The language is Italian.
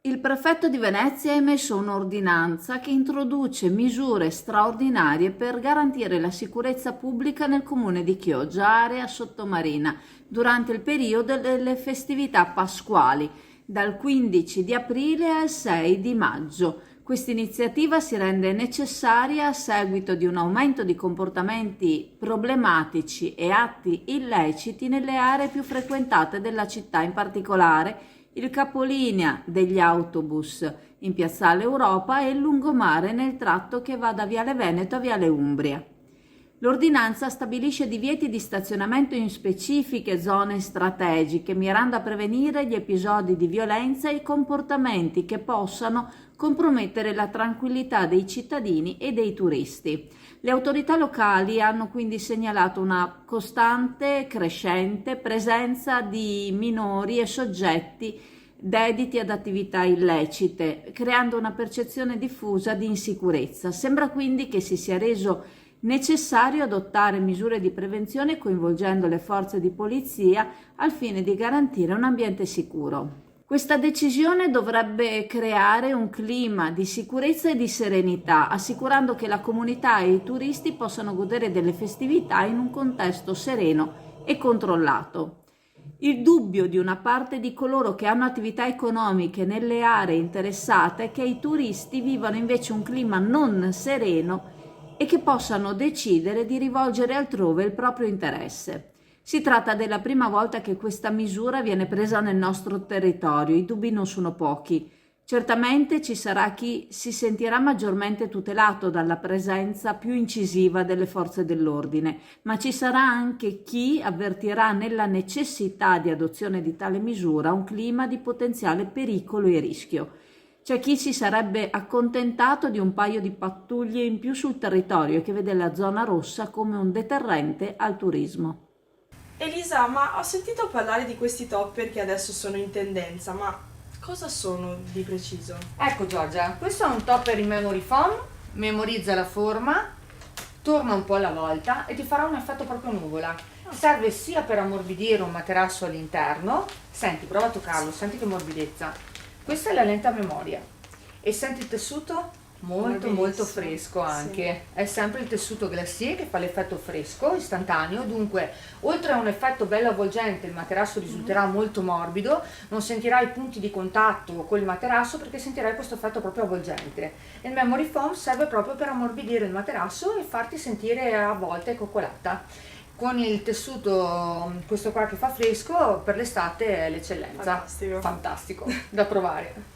Il prefetto di Venezia ha emesso un'ordinanza che introduce misure straordinarie per garantire la sicurezza pubblica nel comune di Chioggia, area sottomarina, durante il periodo delle festività pasquali, dal 15 di aprile al 6 di maggio. Questa iniziativa si rende necessaria a seguito di un aumento di comportamenti problematici e atti illeciti nelle aree più frequentate della città, in particolare il capolinea degli autobus in Piazzale Europa e il lungomare nel tratto che va da Viale Veneto a Viale Umbria. L'ordinanza stabilisce divieti di stazionamento in specifiche zone strategiche, mirando a prevenire gli episodi di violenza e i comportamenti che possano compromettere la tranquillità dei cittadini e dei turisti. Le autorità locali hanno quindi segnalato una costante, crescente presenza di minori e soggetti dediti ad attività illecite, creando una percezione diffusa di insicurezza. Sembra quindi che si sia reso necessario adottare misure di prevenzione coinvolgendo le forze di polizia al fine di garantire un ambiente sicuro. Questa decisione dovrebbe creare un clima di sicurezza e di serenità, assicurando che la comunità e i turisti possano godere delle festività in un contesto sereno e controllato. Il dubbio di una parte di coloro che hanno attività economiche nelle aree interessate è che i turisti vivano invece un clima non sereno e che possano decidere di rivolgere altrove il proprio interesse. Si tratta della prima volta che questa misura viene presa nel nostro territorio, i dubbi non sono pochi. Certamente ci sarà chi si sentirà maggiormente tutelato dalla presenza più incisiva delle forze dell'ordine, ma ci sarà anche chi avvertirà nella necessità di adozione di tale misura un clima di potenziale pericolo e rischio. C'è chi si sarebbe accontentato di un paio di pattuglie in più sul territorio e che vede la zona rossa come un deterrente al turismo. Elisa, ma ho sentito parlare di questi topper che adesso sono in tendenza, ma cosa sono di preciso? Ecco Giorgia, questo è un topper in memory foam, memorizza la forma, torna un po' alla volta e ti farà un effetto proprio nuvola. Serve sia per ammorbidire un materasso all'interno, senti, prova a toccarlo, senti che morbidezza. Questa è la lente a memoria e senti il tessuto? Molto fresco anche, sì. È sempre il tessuto glacier che fa l'effetto fresco, istantaneo, dunque oltre a un effetto bello avvolgente il materasso risulterà molto morbido, non sentirai punti di contatto con il materasso perché sentirai questo effetto proprio avvolgente. Il memory foam serve proprio per ammorbidire il materasso e farti sentire avvolta e coccolata. Con il tessuto, questo qua che fa fresco, per l'estate è l'eccellenza. Fantastico. Fantastico, da provare.